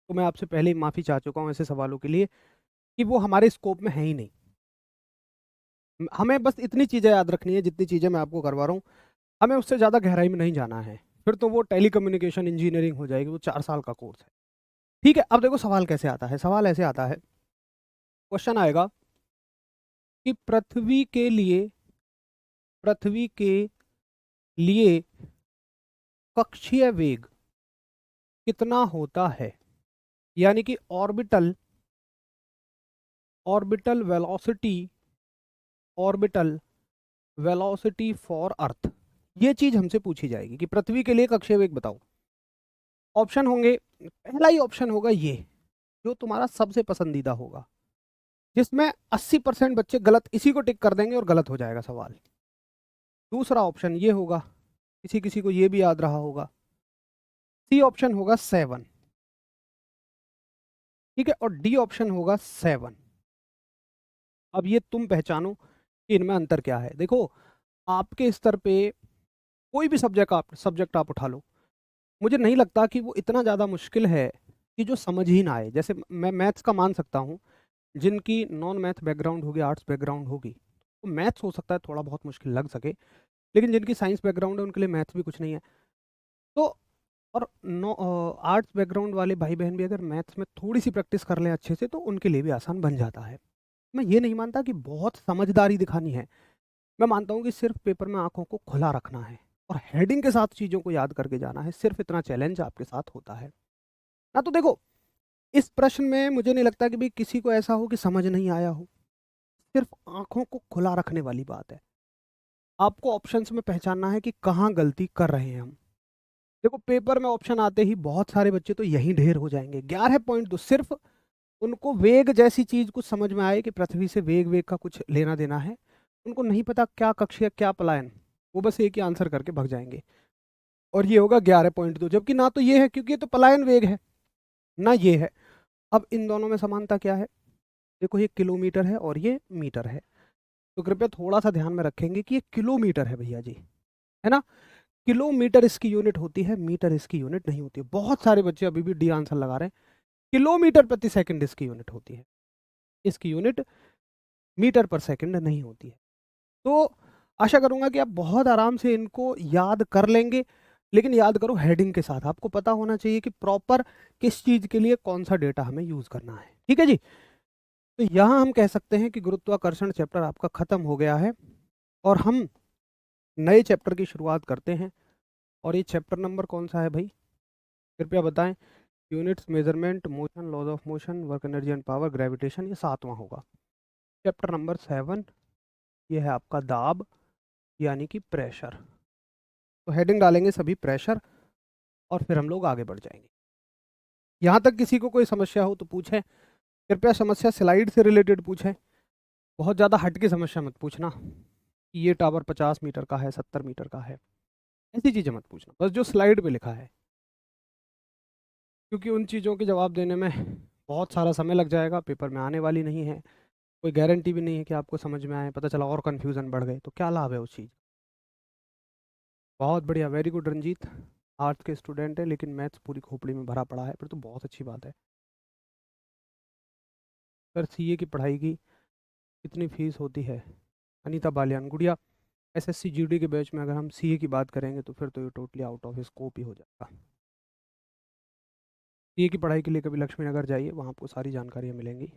तो मैं आपसे पहले ही माफ़ी चाह चुका हूँ ऐसे सवालों के लिए कि वो हमारे स्कोप में है ही नहीं। हमें बस इतनी चीज़ें याद रखनी है जितनी चीज़ें मैं आपको करवा रहा हूँ, हमें उससे ज़्यादा गहराई में नहीं जाना है, फिर तो वो टेली कम्युनिकेशन इंजीनियरिंग हो जाएगी, वो 4 साल का कोर्स है। ठीक है, अब देखो सवाल कैसे आता है, सवाल ऐसे आता है, क्वेश्चन आएगा कि पृथ्वी के लिए कक्षीय वेग कितना होता है, यानी कि orbital velocity orbital velocity for earth, ये चीज हमसे पूछी जाएगी कि पृथ्वी के लिए कक्षीय वेग बताओ। ऑप्शन होंगे, पहला ही ऑप्शन होगा ये जो तुम्हारा सबसे पसंदीदा होगा, जिसमें 80% बच्चे गलत इसी को टिक कर देंगे और गलत हो जाएगा सवाल। दूसरा ऑप्शन ये होगा, किसी किसी को ये भी याद रहा होगा, सी ऑप्शन होगा 7, ठीक है, और डी ऑप्शन होगा 7। अब ये तुम पहचानो कि इनमें अंतर क्या है। देखो आपके स्तर पे कोई भी सब्जेक्ट आप उठा लो, मुझे नहीं लगता कि वो इतना ज़्यादा मुश्किल है कि जो समझ ही ना आए। जैसे मैं मैथ्स का मान सकता हूँ, जिनकी नॉन मैथ बैकग्राउंड होगी, आर्ट्स बैकग्राउंड होगी, तो मैथ्स हो सकता है थोड़ा बहुत मुश्किल लग सके, लेकिन जिनकी साइंस बैकग्राउंड है उनके लिए मैथ्स भी कुछ नहीं है। तो और नो आर्ट्स बैकग्राउंड वाले भाई बहन भी अगर मैथ्स में थोड़ी सी प्रैक्टिस कर लें अच्छे से, तो उनके लिए भी आसान बन जाता है। मैं ये नहीं मानता कि बहुत समझदारी दिखानी है, मैं मानता हूँ कि सिर्फ पेपर में आंखों को खुला रखना है और हेडिंग के साथ चीज़ों को याद करके जाना है, सिर्फ इतना चैलेंज आपके साथ होता है ना। तो देखो इस प्रश्न में मुझे नहीं लगता कि भाई किसी को ऐसा हो कि समझ नहीं आया हो, सिर्फ आंखों को खुला रखने वाली बात है। आपको ऑप्शंस में पहचानना है कि कहाँ गलती कर रहे हैं हम। देखो पेपर में ऑप्शन आते ही बहुत सारे बच्चे तो यहीं ढेर हो जाएंगे। 11.2 सिर्फ उनको वेग जैसी चीज कुछ समझ में आए कि पृथ्वी से वेग वेग का कुछ लेना देना है, उनको नहीं पता क्या कक्षीय क्या पलायन, वो बस एक ही आंसर करके भाग जाएंगे, और ये होगा 11.2। जबकि ना तो ये है क्योंकि ये तो पलायन वेग है, ना ये है। अब इन दोनों में समानता क्या है, देखो ये किलोमीटर है और ये मीटर है, तो कृपया थोड़ा सा ध्यान में रखेंगे कि ये किलोमीटर है भैया जी, है ना। किलोमीटर इसकी यूनिट होती है, मीटर इसकी यूनिट नहीं होती है। बहुत सारे बच्चे अभी भी डी आंसर लगा रहे हैं, किलोमीटर प्रति सेकंड इसकी यूनिट होती है। इसकी यूनिट मीटर पर सेकंड नहीं होती है। तो आशा करूंगा कि आप बहुत आराम से इनको याद कर लेंगे, लेकिन याद करो हेडिंग के साथ। आपको पता होना चाहिए कि प्रॉपर किस चीज़ के लिए कौन सा डेटा हमें यूज़ करना है। ठीक है जी। तो यहाँ हम कह सकते हैं कि गुरुत्वाकर्षण चैप्टर आपका ख़त्म हो गया है और हम नए चैप्टर की शुरुआत करते हैं। और ये चैप्टर नंबर कौन सा है भाई, कृपया बताएं। Units, measurement, motion, laws of motion, work energy and power, gravitation, ये 7वां होगा। चैप्टर नंबर 7 ये है आपका दाब यानी कि प्रेशर। तो हेडिंग डालेंगे सभी प्रेशर और फिर हम लोग आगे बढ़ जाएंगे। यहाँ तक किसी को कोई समस्या हो तो पूछें। कृपया समस्या स्लाइड से रिलेटेड पूछें, बहुत ज़्यादा हट की समस्या मत पूछना कि ये टावर 50 मीटर का है, 70 मीटर का है, ऐसी चीज़ें मत पूछना, बस जो स्लाइड पे लिखा है। क्योंकि उन चीज़ों के जवाब देने में बहुत सारा समय लग जाएगा, पेपर में आने वाली नहीं है, कोई गारंटी भी नहीं है कि आपको समझ में आए, पता चला और कन्फ्यूज़न बढ़ गए तो क्या लाभ है उस चीज़। बहुत बढ़िया, वेरी गुड रंजीत। आर्ट्स के स्टूडेंट है लेकिन मैथ्स पूरी खोपड़ी में भरा पड़ा है, फिर तो बहुत अच्छी बात है। सर सीए की पढ़ाई की कितनी फीस होती है? अनीता बालियान, गुड़िया एसएससी जीडी के बैच में अगर हम सीए की बात करेंगे तो फिर तो ये टोटली आउट ऑफ स्कोप ही हो जाएगा। सीए की पढ़ाई के लिए कभी लक्ष्मी नगर जाइए, वहाँ आपको सारी जानकारियाँ मिलेंगी।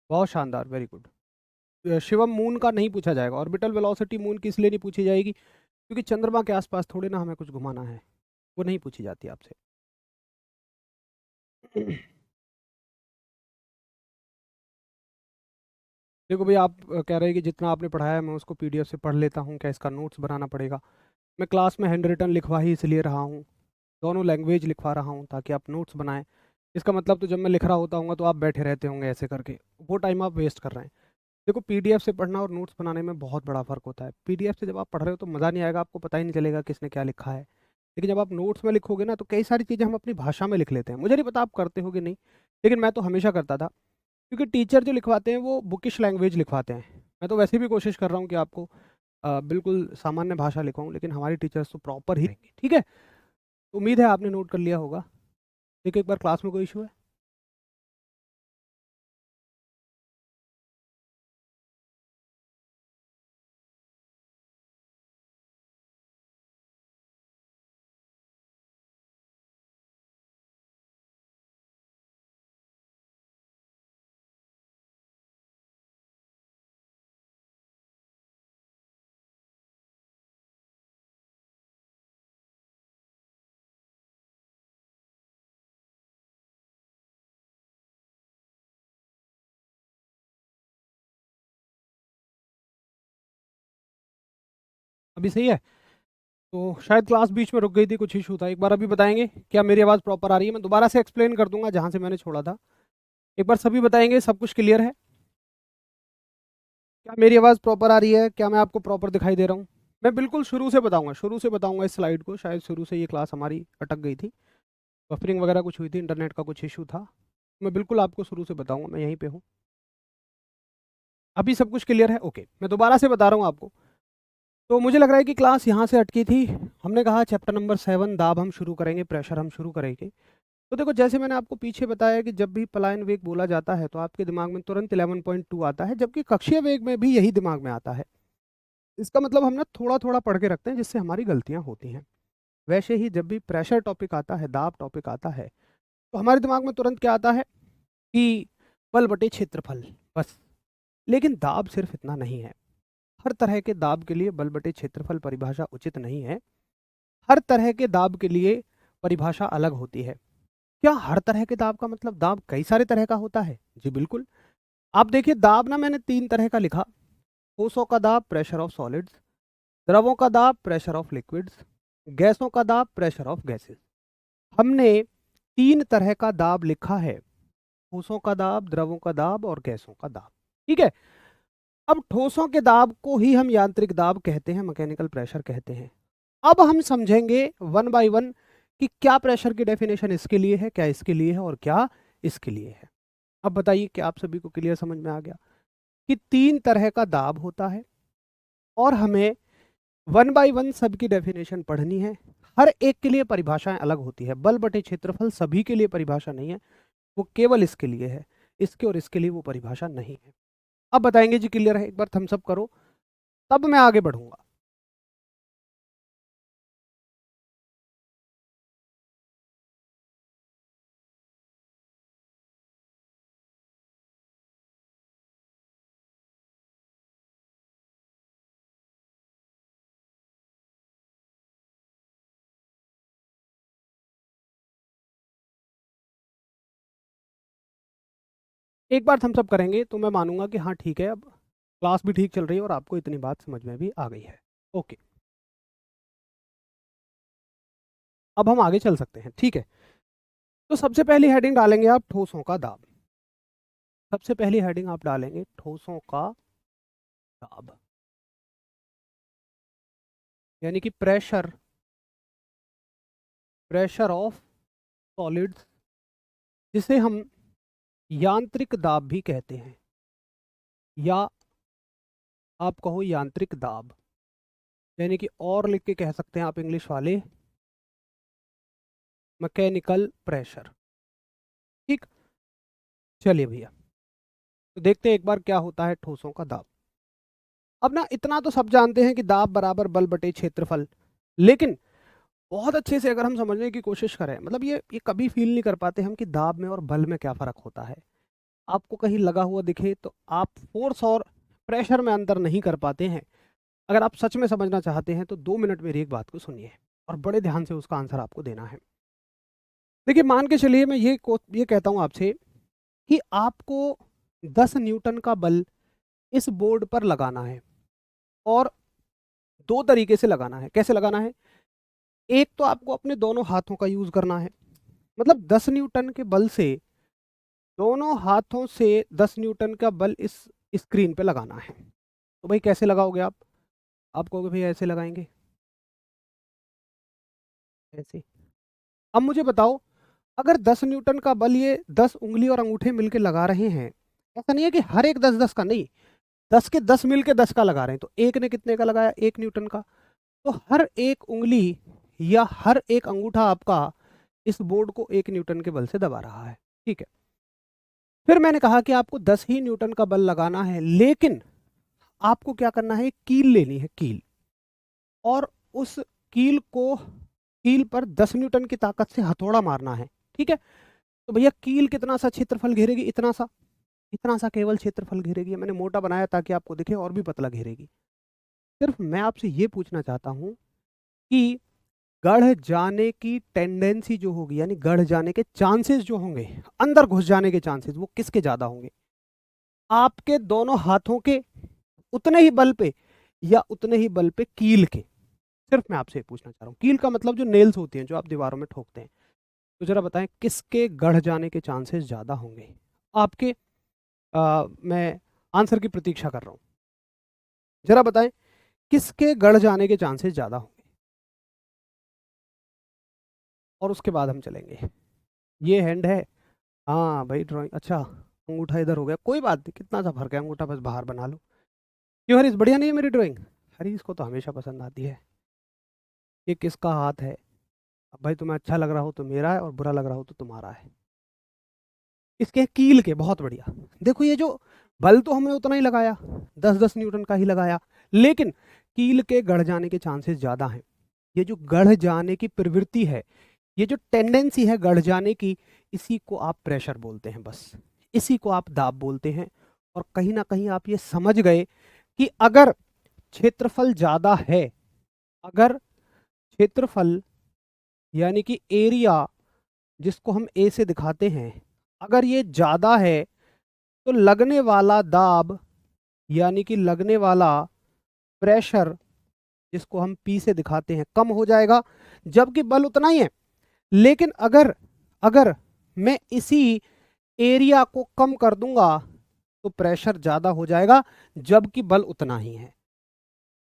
बहुत शानदार, वेरी गुड। शिवम, मून का नहीं पूछा जाएगा। ऑर्बिटल वेलोसिटी मून की इसलिए नहीं पूछी जाएगी क्योंकि चंद्रमा के आसपास थोड़ी ना हमें कुछ घुमाना है, वो नहीं पूछी जाती आपसे। देखो भैया, आप कह रहे हैं कि जितना आपने पढ़ाया है मैं उसको पीडीएफ से पढ़ लेता हूँ, क्या इसका नोट्स बनाना पड़ेगा? मैं क्लास में हैंड रिटन लिखवा ही इसलिए रहा हूँ, दोनों लैंग्वेज लिखवा रहा हूँ ताकि आप नोट्स बनाएं। इसका मतलब तो जब मैं लिख रहा होता हूँ तो आप बैठे रहते होंगे ऐसे करके, वो टाइम आप वेस्ट कर रहे हैं। देखो, पीडीएफ से पढ़ना और नोट्स बनाने में बहुत बड़ा फ़र्क होता है। पीडीएफ से जब आप पढ़ रहे हो तो मज़ा नहीं आएगा, आपको पता ही नहीं चलेगा किसने क्या लिखा है। लेकिन जब आप नोट्स में लिखोगे ना तो कई सारी चीज़ें हम अपनी भाषा में लिख लेते हैं। मुझे नहीं पता आप करते हो कि नहीं, लेकिन मैं तो हमेशा करता था, क्योंकि टीचर जो लिखवाते हैं वो बुकिश लैंग्वेज लिखवाते हैं। मैं तो वैसे भी कोशिश कर रहा हूँ कि आपको बिल्कुल सामान्य भाषा लिखवाऊँ, लेकिन हमारी टीचर्स तो प्रॉपर ही रहेंगी। ठीक है, तो उम्मीद है आपने नोट कर लिया होगा। एक बार क्लास में कोई इशू है? अभी सही है? तो शायद क्लास बीच में रुक गई थी, कुछ इशू था। एक बार अभी बताएंगे क्या मेरी आवाज़ प्रॉपर आ रही है? मैं दोबारा से एक्सप्लेन कर दूंगा जहाँ से मैंने छोड़ा था। एक बार सभी बताएंगे सब कुछ क्लियर है? क्या मेरी आवाज़ प्रॉपर आ रही है? क्या मैं आपको प्रॉपर दिखाई दे रहा हूँ? मैं बिल्कुल शुरू से बताऊंगा, शुरू से बताऊंगा इस स्लाइड को। शायद शुरू से ये क्लास हमारी अटक गई थी, बफरिंग वगैरह कुछ हुई थी, इंटरनेट का कुछ इशू था। मैं बिल्कुल आपको शुरू से बताऊंगा, मैं यहीं पे हूँ। अभी सब कुछ क्लियर है? ओके, मैं दोबारा से बता रहा हूँ आपको। तो मुझे लग रहा है कि क्लास यहाँ से अटकी थी। हमने कहा चैप्टर नंबर 7 दाब हम शुरू करेंगे, प्रेशर हम शुरू करेंगे। तो देखो, जैसे मैंने आपको पीछे बताया कि जब भी पलायन वेग बोला जाता है तो आपके दिमाग में तुरंत 11.2 आता है, जबकि कक्षीय वेग में भी यही दिमाग में आता है। इसका मतलब हम ना थोड़ा थोड़ा पढ़ के रखते हैं जिससे हमारी गलतियां होती हैं। वैसे ही जब भी प्रेशर टॉपिक आता है, दाब टॉपिक आता है, तो हमारे दिमाग में तुरंत क्या आता है कि बल बटे क्षेत्रफल, बस। लेकिन दाब सिर्फ इतना नहीं है। हर तरह के दाब के लिए बल बटे क्षेत्रफल परिभाषा उचित नहीं है। हर तरह के दाब के लिए परिभाषा अलग होती है। क्या हर तरह के दाब का मतलब दाब कई सारे तरह का होता है? जी बिल्कुल। आप देखिए, दाब ना मैंने 3 तरह का लिखा। ठोसों का दाब, प्रेशर ऑफ सॉलिड्स। द्रवों का दाब, प्रेशर ऑफ लिक्विड्स। गैसों का दाब, प्रेशर ऑफ गैसेस। हमने 3 तरह का दाब लिखा है, ठोसों का दाब, द्रवों का दाब और गैसों का दाब। ठीक है। अब ठोसों के दाब को ही हम यांत्रिक दाब कहते हैं, मैकेनिकल प्रेशर कहते हैं। अब हम समझेंगे वन बाय वन कि क्या प्रेशर की डेफिनेशन इसके लिए है, क्या इसके लिए है और क्या इसके लिए है। अब बताइए कि आप सभी को क्लियर समझ में आ गया कि 3 तरह का दाब होता है और हमें वन बाय वन सबकी डेफिनेशन पढ़नी है। हर एक के लिए परिभाषाएं अलग होती है। बल बटे क्षेत्रफल सभी के लिए परिभाषा नहीं है, वो केवल इसके लिए है। इसके और इसके लिए वो परिभाषा नहीं है। अब बताएंगे जी क्लियर है, एक बार थम्स अप करो तब मैं आगे बढ़ूंगा। एक बार थम्स अप करेंगे तो मैं मानूंगा कि हाँ ठीक है, अब क्लास भी ठीक चल रही है और आपको इतनी बात समझ में भी आ गई है। ओके, अब हम आगे चल सकते हैं, ठीक है। तो सबसे पहली हेडिंग डालेंगे आप ठोसों का दाब। सबसे पहली हेडिंग आप डालेंगे ठोसों का दाब, यानी कि प्रेशर, प्रेशर ऑफ सॉलिड्स, जिसे हम यांत्रिक दाब भी कहते हैं, या आप कहो यांत्रिक दाब, यानी कि और लिख के कह सकते हैं आप इंग्लिश वाले, मैकेनिकल प्रेशर। ठीक, चलिए भैया, तो देखते हैं एक बार क्या होता है ठोसों का दाब। अब ना इतना तो सब जानते हैं कि दाब बराबर बल बटे क्षेत्रफल, लेकिन बहुत अच्छे से अगर हम समझने की कोशिश करें, मतलब ये कभी फील नहीं कर पाते हम कि दाब में और बल में क्या फ़र्क होता है। आपको कहीं लगा हुआ दिखे तो आप फोर्स और प्रेशर में अंतर नहीं कर पाते हैं। अगर आप सच में समझना चाहते हैं तो 2 मिनट मेरी एक बात को सुनिए और बड़े ध्यान से उसका आंसर आपको देना है। देखिए, मान के चलिए मैं ये कहता हूँ आपसे कि आपको 10 न्यूटन का बल इस बोर्ड पर लगाना है, और दो तरीके से लगाना है। कैसे लगाना है? एक तो आपको अपने दोनों हाथों का यूज करना है, मतलब 10 न्यूटन के बल से दोनों हाथों से 10 न्यूटन का बल इस स्क्रीन पे लगाना है। तो भाई कैसे लगाओगे आप कहोगे भैया ऐसे लगाएंगे, ऐसे। अब मुझे बताओ, अगर 10 न्यूटन का बल ये 10 उंगली और अंगूठे मिलके लगा रहे हैं, ऐसा नहीं है कि हर एक 10-10 का, नहीं, 10 के 10 मिलके 10 का लगा रहे हैं, तो एक ने कितने का लगाया? 1 न्यूटन का। तो हर एक उंगली या हर एक अंगूठा आपका इस बोर्ड को 1 न्यूटन के बल से दबा रहा है, ठीक है। फिर मैंने कहा कि आपको 10 ही न्यूटन का बल लगाना है, लेकिन आपको क्या करना है? कील लेनी है, कील, और उस कील को, कील पर 10 न्यूटन की ताकत से हथौड़ा मारना है, ठीक है। तो भैया कील कितना सा क्षेत्रफल घेरेगी? इतना सा, इतना सा केवल क्षेत्रफल घेरेगी। मैंने मोटा बनाया ताकि आपको दिखे, और भी पतला घेरेगी। सिर्फ मैं आपसे ये पूछना चाहता हूँ कि गढ़ जाने की टेंडेंसी जो होगी, यानी गढ़ जाने के चांसेस जो होंगे, अंदर घुस जाने के चांसेस, वो किसके ज्यादा होंगे? आपके दोनों हाथों के उतने ही बल पे, या उतने ही बल पे कील के? सिर्फ मैं आपसे पूछना चाह रहा हूँ, कील का मतलब जो नेल्स होती हैं जो आप दीवारों में ठोकते हैं, तो जरा बताएं किसके गढ़ जाने के चांसेस ज्यादा होंगे आपके? मैं आंसर की प्रतीक्षा कर रहा हूँ, जरा बताएं किसके गढ़ जाने के चांसेस ज्यादा होंगे, और उसके बाद हम चलेंगे। ये हैंड है, हाँ भाई ड्राइंग, अच्छा अंगूठा इधर हो गया, कोई बात नहीं, कितना सा फर्क है, अंगूठा बस बाहर बना लो। क्यों हरीश, बढ़िया नहीं है मेरी ड्राइंग? हरीश को तो हमेशा पसंद आती है। ये किसका हाथ है? अब भाई तुम्हें अच्छा लग रहा हो तो मेरा है, और बुरा लग रहा हो तो तुम्हारा है। इसके कील के, बहुत बढ़िया। देखो ये जो बल तो हमने उतना ही लगाया, 10-10 न्यूटन का ही लगाया, लेकिन कील के गढ़ जाने के चांसेस ज्यादा हैं। ये जो गढ़ जाने की प्रवृत्ति है, ये जो टेंडेंसी है गढ़ जाने की, इसी को आप प्रेशर बोलते हैं, बस इसी को आप दाब बोलते हैं। और कहीं ना कहीं आप ये समझ गए कि अगर क्षेत्रफल ज्यादा है, अगर क्षेत्रफल यानी कि एरिया, जिसको हम ए से दिखाते हैं, अगर ये ज्यादा है, तो लगने वाला दाब यानी कि लगने वाला प्रेशर, जिसको हम पी से दिखाते हैं, कम हो जाएगा, जबकि बल उतना ही है। लेकिन अगर अगर मैं इसी एरिया को कम कर दूंगा तो प्रेशर ज्यादा हो जाएगा, जबकि बल उतना ही है।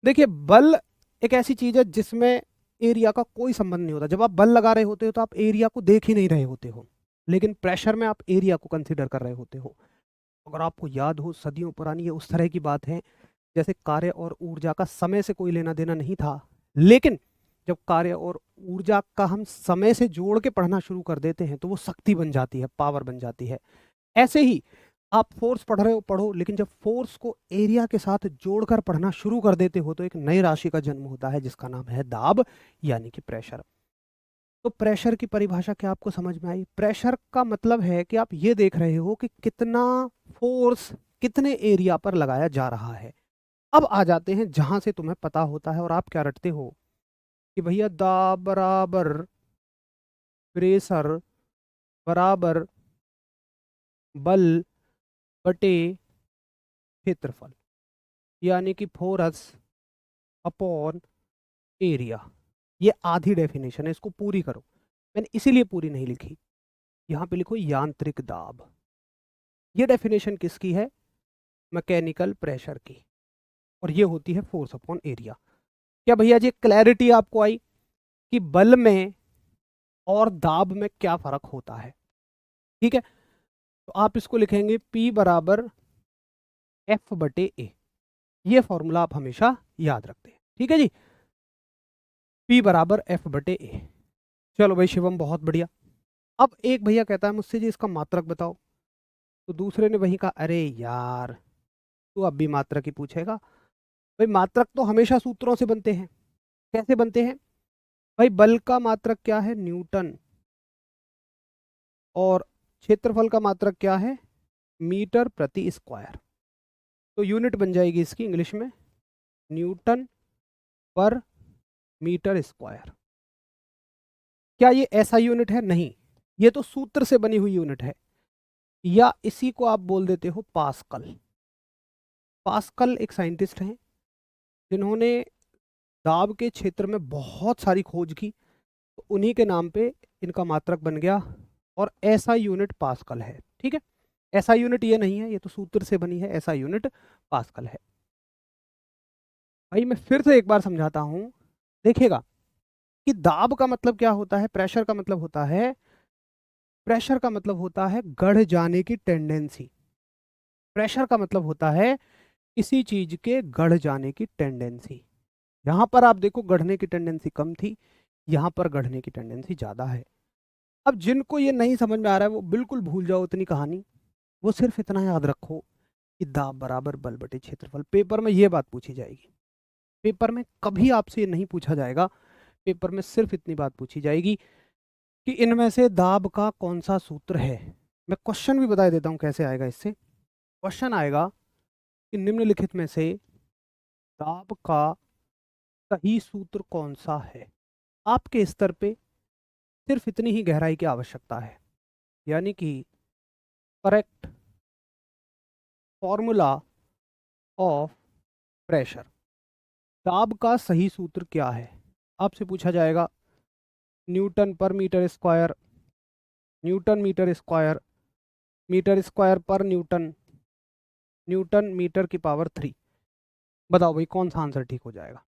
देखिए, बल एक ऐसी चीज है जिसमें एरिया का कोई संबंध नहीं होता। जब आप बल लगा रहे होते हो तो आप एरिया को देख ही नहीं रहे होते हो, लेकिन प्रेशर में आप एरिया को कंसीडर कर रहे होते हो। अगर आपको याद हो, सदियों पुरानी ये उस तरह की बात है जैसे कार्य और ऊर्जा का समय से कोई लेना देना नहीं था, लेकिन जब कार्य और ऊर्जा का हम समय से जोड़ के पढ़ना शुरू कर देते हैं तो वो शक्ति बन जाती है, पावर बन जाती है। ऐसे ही आप फोर्स पढ़ रहे हो पढ़ो, लेकिन जब फोर्स को एरिया के साथ जोड़कर पढ़ना शुरू कर देते हो तो एक नई राशि का जन्म होता है जिसका नाम है दाब, यानी कि प्रेशर। तो प्रेशर की परिभाषा क्या आपको समझ में आई? प्रेशर का मतलब है कि आप ये देख रहे हो कि कितना फोर्स कितने एरिया पर लगाया जा रहा है। अब आ जाते हैं जहां से तुम्हें पता होता है और आप क्या रटते हो कि भैया दाब बराबर प्रेशर बराबर बल बटे क्षेत्रफल, यानी कि फोर्स अपॉन एरिया। ये आधी डेफिनेशन है, इसको पूरी करो। मैंने इसीलिए पूरी नहीं लिखी, यहाँ पे लिखो यांत्रिक दाब। ये डेफिनेशन किसकी है? मैकेनिकल प्रेशर की, और ये होती है फोर्स अपॉन एरिया। क्या भैया जी क्लैरिटी आपको आई कि बल में और दाब में क्या फर्क होता है? ठीक है, तो आप इसको लिखेंगे P बराबर F बटे ए। ये फॉर्मूला आप हमेशा याद रखते हैं, ठीक है जी। P बराबर F बटे ए। चलो भाई शिवम, बहुत बढ़िया। अब एक भैया कहता है मुझसे जी इसका मात्रक बताओ, तो दूसरे ने वही कहा अरे यार तू अब भी मात्रक ही पूछेगा। भाई मात्रक तो हमेशा सूत्रों से बनते हैं। कैसे बनते हैं भाई? बल का मात्रक क्या है? न्यूटन। और क्षेत्रफल का मात्रक क्या है? मीटर प्रति स्क्वायर। तो यूनिट बन जाएगी इसकी इंग्लिश में न्यूटन पर मीटर स्क्वायर। क्या ये ऐसा यूनिट है? नहीं, ये तो सूत्र से बनी हुई यूनिट है, या इसी को आप बोल देते हो पास्कल। पास्कल एक साइंटिस्ट हैं जिन्होंने दाब के क्षेत्र में बहुत सारी खोज की, तो उन्हीं के नाम पे इनका मात्रक बन गया, और ऐसा यूनिट पास्कल है। ठीक है, ऐसा यूनिट ये नहीं है, ये तो सूत्र से बनी है, ऐसा यूनिट पास्कल है। भाई मैं फिर से एक बार समझाता हूं, देखिएगा कि दाब का मतलब क्या होता है, प्रेशर का मतलब होता है, प्रेशर का मतलब होता है गढ़ जाने की टेंडेंसी। प्रेशर का मतलब होता है किसी चीज के गढ़ जाने की टेंडेंसी। यहां पर आप देखो गढ़ने की टेंडेंसी कम थी, यहां पर गढ़ने की टेंडेंसी ज्यादा है। अब जिनको ये नहीं समझ में आ रहा है वो बिल्कुल भूल जाओ इतनी कहानी, वो सिर्फ इतना याद रखो कि दाब बराबर बल बटे क्षेत्रफल। पेपर में ये बात पूछी जाएगी, पेपर में कभी आपसे ये नहीं पूछा जाएगा, पेपर में सिर्फ इतनी बात पूछी जाएगी कि इनमें से दाब का कौन सा सूत्र है। मैं क्वेश्चन भी बता देता हूं कैसे आएगा। इससे क्वेश्चन आएगा कि निम्नलिखित में से दाब का सही सूत्र कौन सा है। आपके स्तर पे सिर्फ इतनी ही गहराई की आवश्यकता है, यानी कि करेक्ट फॉर्मूला ऑफ प्रेशर। दाब का सही सूत्र क्या है? आपसे पूछा जाएगा न्यूटन पर metre square, newton metre square, metre square पर न्यूटन, न्यूटन मीटर की पावर 3। बताओ भाई कौन सा आंसर ठीक हो जाएगा?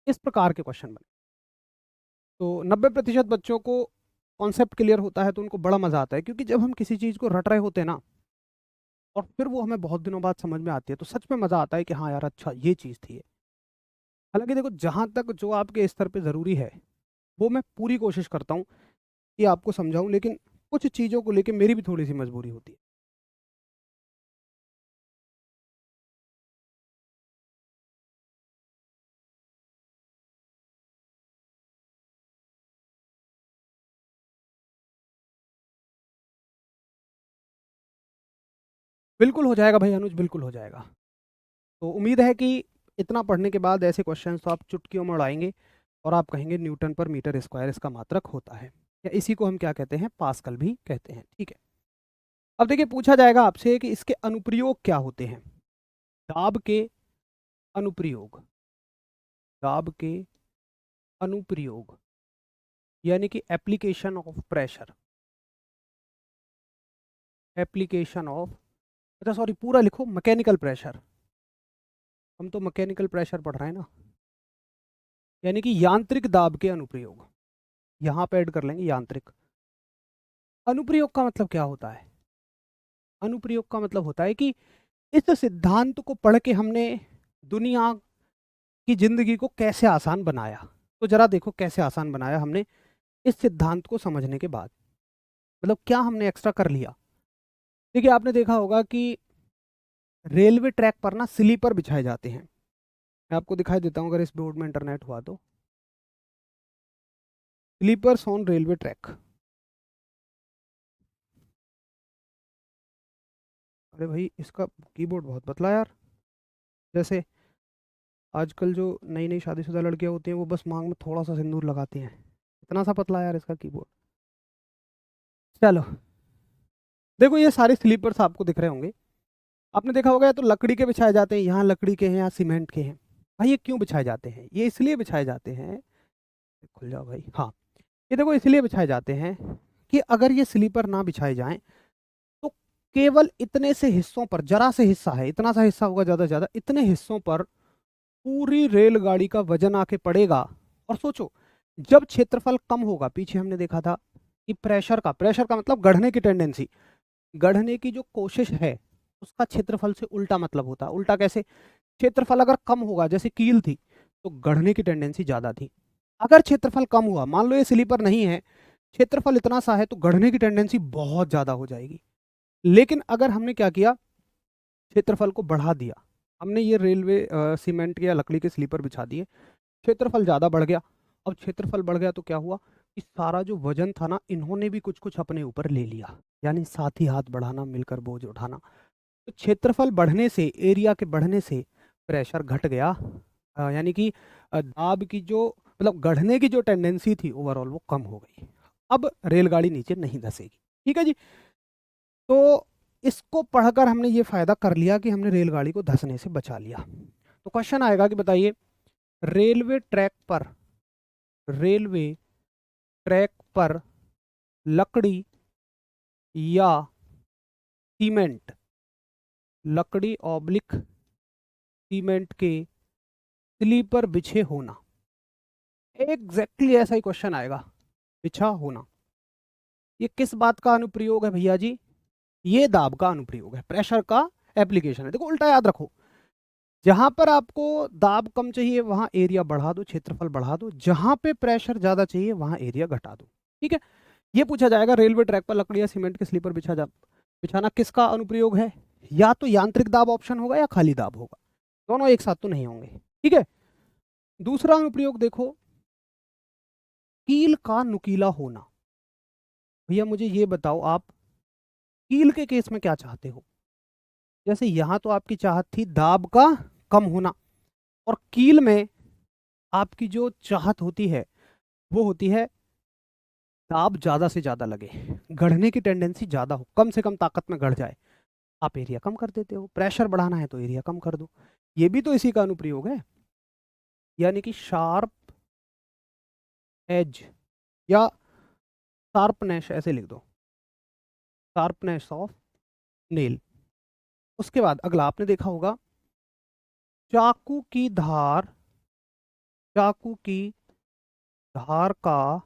इस प्रकार के क्वेश्चन बने। तो 90% बच्चों को कॉन्सेप्ट क्लियर होता है तो उनको बड़ा मजा आता है, क्योंकि जब हम किसी चीज़ को रट रहे होते हैं ना और फिर वो हमें बहुत दिनों बाद समझ में आती है, तो सच में मजा आता है कि हाँ यार अच्छा ये चीज़ थी ये। हालांकि देखो जहाँ तक जो आपके स्तर पे ज़रूरी है वो मैं पूरी कोशिश करता हूँ कि आपको समझाऊं, लेकिन कुछ चीज़ों को लेकर मेरी भी थोड़ी सी मजबूरी होती है। बिल्कुल हो जाएगा भाई अनुज, बिल्कुल हो जाएगा। तो उम्मीद है कि इतना पढ़ने के बाद ऐसे क्वेश्चंस तो आप चुटकियों में उड़ाएंगे और आप कहेंगे न्यूटन पर मीटर स्क्वायर इसका मात्रक होता है, या इसी को हम क्या कहते हैं, पास्कल भी कहते हैं। ठीक है, अब देखिए पूछा जाएगा आपसे कि इसके अनुप्रयोग क्या होते हैं। दाब के अनुप्रयोग, दाब के अनुप्रयोग यानी कि application of pressure, application of, अच्छा सॉरी पूरा लिखो मैकेनिकल प्रेशर। हम तो मैकेनिकल प्रेशर पढ़ रहे हैं ना, यानी कि यांत्रिक दाब के अनुप्रयोग, यहाँ पे ऐड कर लेंगे यांत्रिक। अनुप्रयोग का मतलब क्या होता है? अनुप्रयोग का मतलब होता है कि इस सिद्धांत को पढ़ के हमने दुनिया की जिंदगी को कैसे आसान बनाया। तो जरा देखो कैसे आसान बनाया हमने इस सिद्धांत को समझने के बाद, मतलब क्या हमने एक्स्ट्रा कर लिया। देखिए आपने देखा होगा कि रेलवे ट्रैक पर ना स्लीपर बिछाए जाते हैं। मैं आपको दिखाई देता हूँ अगर इस बोर्ड में इंटरनेट हुआ तो, स्लीपर्स ऑन रेलवे ट्रैक। अरे भाई इसका कीबोर्ड बहुत पतला है यार। जैसे आजकल जो नई नई शादीशुदा लड़कियां होती हैं वो बस मांग में थोड़ा सा सिंदूर लगाती हैं, इतना सा पतला है यार इसका कीबोर्ड। चलो देखो ये सारे स्लीपर्स आपको दिख रहे होंगे। आपने देखा होगा या तो लकड़ी के बिछाए जाते हैं, यहाँ लकड़ी के हैं या सीमेंट के हैं। भाई ये क्यों बिछाए जाते हैं? ये इसलिए बिछाए जाते हैं, खुल जाओ भाई, हाँ, ये देखो इसलिए बिछाए जाते हैं कि अगर ये स्लीपर ना बिछाए जाएं तो केवल इतने से हिस्सों पर, जरा से हिस्सा है, इतना सा हिस्सा होगा ज्यादा से ज्यादा, इतने हिस्सों पर पूरी रेलगाड़ी का वजन आके पड़ेगा। और सोचो जब क्षेत्रफल कम होगा, पीछे हमने देखा था कि प्रेशर का मतलब गढ़ने की टेंडेंसी, गढ़ने की जो कोशिश है उसका क्षेत्रफल से उल्टा मतलब होता है। उल्टा कैसे? क्षेत्रफल अगर कम होगा, जैसे कील थी, तो गढ़ने की टेंडेंसी ज्यादा थी। अगर क्षेत्रफल कम हुआ, मान लो ये स्लीपर नहीं है, क्षेत्रफल इतना सा है, तो गढ़ने की टेंडेंसी बहुत ज्यादा हो जाएगी। लेकिन अगर हमने क्या किया, क्षेत्रफल को बढ़ा दिया, हमने ये रेलवे सीमेंट के या लकड़ी के स्लीपर बिछा दिए, क्षेत्रफल ज़्यादा बढ़ गया। अब क्षेत्रफल बढ़ गया तो क्या हुआ कि सारा जो वजन था ना, इन्होंने भी कुछ कुछ अपने ऊपर ले लिया, यानी साथ ही हाथ बढ़ाना, मिलकर बोझ उठाना। तो क्षेत्रफल बढ़ने से, एरिया के बढ़ने से प्रेशर घट गया, यानी कि दाब की जो, मतलब गढ़ने की जो टेंडेंसी थी ओवरऑल वो कम हो गई। अब रेलगाड़ी नीचे नहीं धंसेगी। ठीक है जी। तो इसको पढ़कर हमने ये फायदा कर लिया कि हमने रेलगाड़ी को धंसने से बचा लिया। तो क्वेश्चन आएगा कि बताइए, रेलवे ट्रैक पर, रेलवे ट्रैक पर लकड़ी या सीमेंट, लकड़ी ऑब्लिक सीमेंट के स्लीपर बिछे होना, एग्जैक्टली ऐसा ही क्वेश्चन आएगा, बिछा होना। ये किस बात का अनुप्रयोग है भैया जी? ये दाब का अनुप्रयोग है, प्रेशर का एप्लीकेशन है। देखो उल्टा याद रखो, जहां पर आपको दाब कम चाहिए वहां एरिया बढ़ा दो, क्षेत्रफल बढ़ा दो, जहां पे प्रेशर ज्यादा चाहिए वहां एरिया घटा दो। ठीक है। ये पूछा जाएगा रेलवे ट्रैक पर लकड़ी या सीमेंट के स्लीपर बिछाना किसका अनुप्रयोग है? या तो यांत्रिक दाब ऑप्शन होगा या खाली दाब होगा, दोनों एक साथ तो नहीं होंगे। ठीक है। दूसरा अनुप्रयोग देखो, कील का नुकीला होना। भैया मुझे ये बताओ, आप कील के केस में क्या चाहते हो? जैसे यहां तो आपकी चाहत थी दाब का कम होना, और कील में आपकी जो चाहत होती है वो होती है दाब ज्यादा से ज्यादा लगे, गढ़ने की टेंडेंसी ज्यादा हो, कम से कम ताकत में गढ़ जाए। आप एरिया कम कर देते हो, प्रेशर बढ़ाना है तो एरिया कम कर दो। ये भी तो इसी का अनुप्रयोग है, यानी कि शार्प एज या शार्पनेस, ऐसे लिख दो, शार्पनेस ऑफ नेल। उसके बाद अगला आपने देखा होगा, चाकू की धार, चाकू की धार का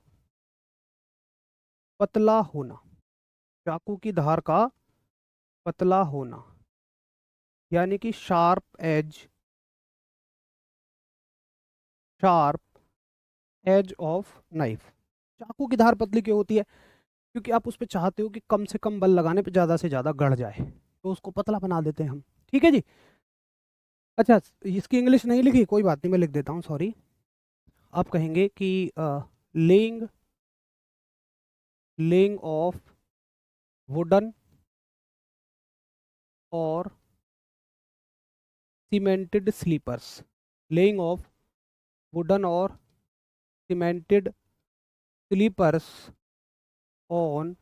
पतला होना, चाकू की धार का पतला होना, यानी कि sharp edge, sharp edge of knife. चाकू की धार पतली क्यों होती है? क्योंकि आप उस पर चाहते हो कि कम से कम बल लगाने पे ज़्यादा से ज़्यादा गढ़ जाए, तो उसको पतला बना देते हैं हम। ठीक है जी। अच्छा, इसकी इंग्लिश नहीं लिखी, कोई बात नहीं, मैं लिख देता हूँ, सॉरी। आप कहेंगे कि लेइंग, लेइंग ऑफ वुडन और cemented sleepers, laying of wooden और cemented sleepers on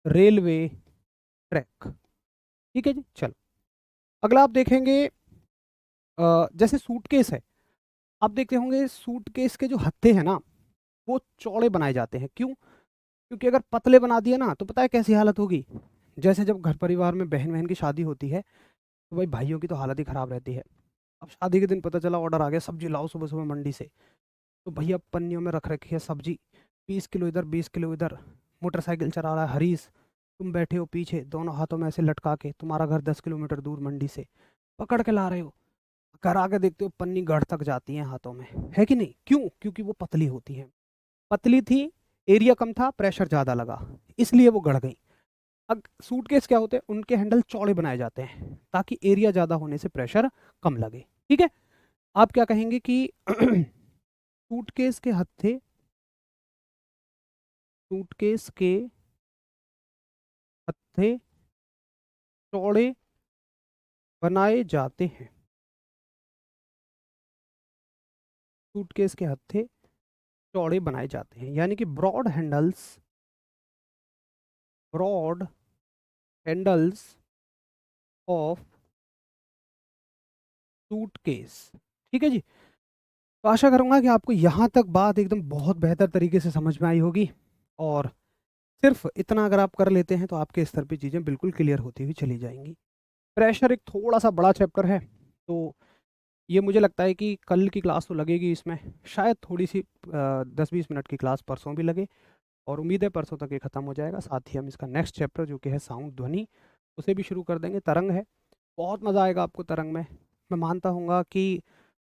railway track. ठीक है जी। चलो अगला आप देखेंगे, जैसे सूटकेस है, आप देखते होंगे सूटकेस के जो हत्थे हैं ना, वो चौड़े बनाए जाते हैं। क्यों? क्योंकि अगर पतले बना दिए ना तो पता है कैसी हालत होगी। जैसे जब घर परिवार में बहन बहन की शादी होती है तो भाई भाइयों की तो हालत ही ख़राब रहती है। अब शादी के दिन पता चला ऑर्डर आ गया, सब्जी लाओ सुबह सुबह मंडी से, तो भैया पन्नियों में रख रखी है सब्जी, 20 किलो इधर 20 किलो इधर। मोटरसाइकिल चला रहा है हरीश, तुम बैठे हो पीछे, दोनों हाथों में ऐसे लटका के, तुम्हारा घर 10 किलोमीटर दूर मंडी से, पकड़ के ला रहे हो, घर आके देखते हो पन्नी गढ़ तक जाती है हाथों में, है कि नहीं? क्यों? क्योंकि वो पतली होती है। पतली थी, एरिया कम था, प्रेशर ज़्यादा लगा, इसलिए वो गढ़ गई। अब सूटकेस क्या होते हैं, उनके हैंडल चौड़े बनाए जाते हैं ताकि एरिया ज़्यादा होने से प्रेशर कम लगे। ठीक है, आप क्या कहेंगे कि सूटकेस के हत्थे, सूटकेस के हत्थे चौड़े बनाए जाते हैं। सूटकेस के हत्थे चौड़े बनाए जाते हैं, यानी कि broad handles, broad handles of suitcase. ठीक है जी, तो आशा करूंगा कि आपको यहाँ तक बात एकदम बहुत बेहतर तरीके से समझ में आई होगी, और सिर्फ इतना अगर आप कर लेते हैं तो आपके स्तर पे चीज़ें बिल्कुल क्लियर होती हुई चली जाएंगी। प्रेशर एक थोड़ा सा बड़ा चैप्टर है, तो ये मुझे लगता है कि कल की क्लास तो लगेगी इसमें, शायद थोड़ी सी 10-20 मिनट की क्लास परसों भी लगे, और उम्मीद है परसों तक ये ख़त्म हो जाएगा। साथ ही हम इसका नेक्स्ट चैप्टर जो कि है साउंड, ध्वनि, उसे भी शुरू कर देंगे। तरंग है, बहुत मज़ा आएगा आपको तरंग में। मैं मानता हूँ कि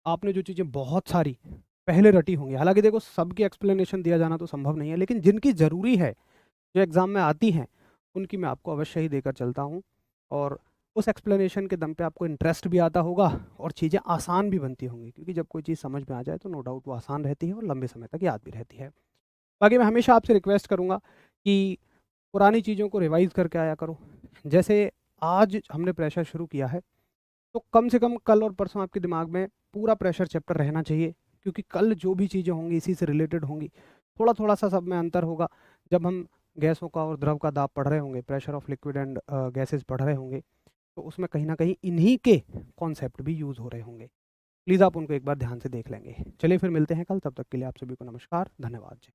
आपने जो चीज़ें बहुत सारी पहले रटी होंगी, हालांकि देखो सबकी एक्सप्लेनेशन दिया जाना तो संभव नहीं है, लेकिन जिनकी ज़रूरी है, जो एग्ज़ाम में आती हैं, उनकी मैं आपको अवश्य ही देकर चलता हूँ, और उस एक्सप्लेनेशन के दम पे आपको इंटरेस्ट भी आता होगा और चीज़ें आसान भी बनती होंगी, क्योंकि जब कोई चीज़ समझ में आ जाए तो नो डाउट वो आसान रहती है और लंबे समय तक याद भी रहती है। बाकी मैं हमेशा आपसे रिक्वेस्ट करूँगा कि पुरानी चीज़ों को रिवाइज़ करके आया करो। जैसे आज हमने प्रेशर शुरू किया है, तो कम से कम कल और परसों आपके दिमाग में पूरा प्रेशर चैप्टर रहना चाहिए, क्योंकि कल जो भी चीज़ें होंगी इसी से रिलेटेड होंगी। थोड़ा थोड़ा सा सब में अंतर होगा, जब हम गैसों का और द्रव का दाब पढ़ रहे होंगे, pressure of liquid and gases पढ़ रहे होंगे, तो उसमें कहीं ना कहीं इन्हीं के कॉन्सेप्ट भी यूज़ हो रहे होंगे। प्लीज़ आप उनको एक बार ध्यान से देख लेंगे। चलिए फिर मिलते हैं कल, तब तक के लिए आप सभी को नमस्कार, धन्यवाद जी।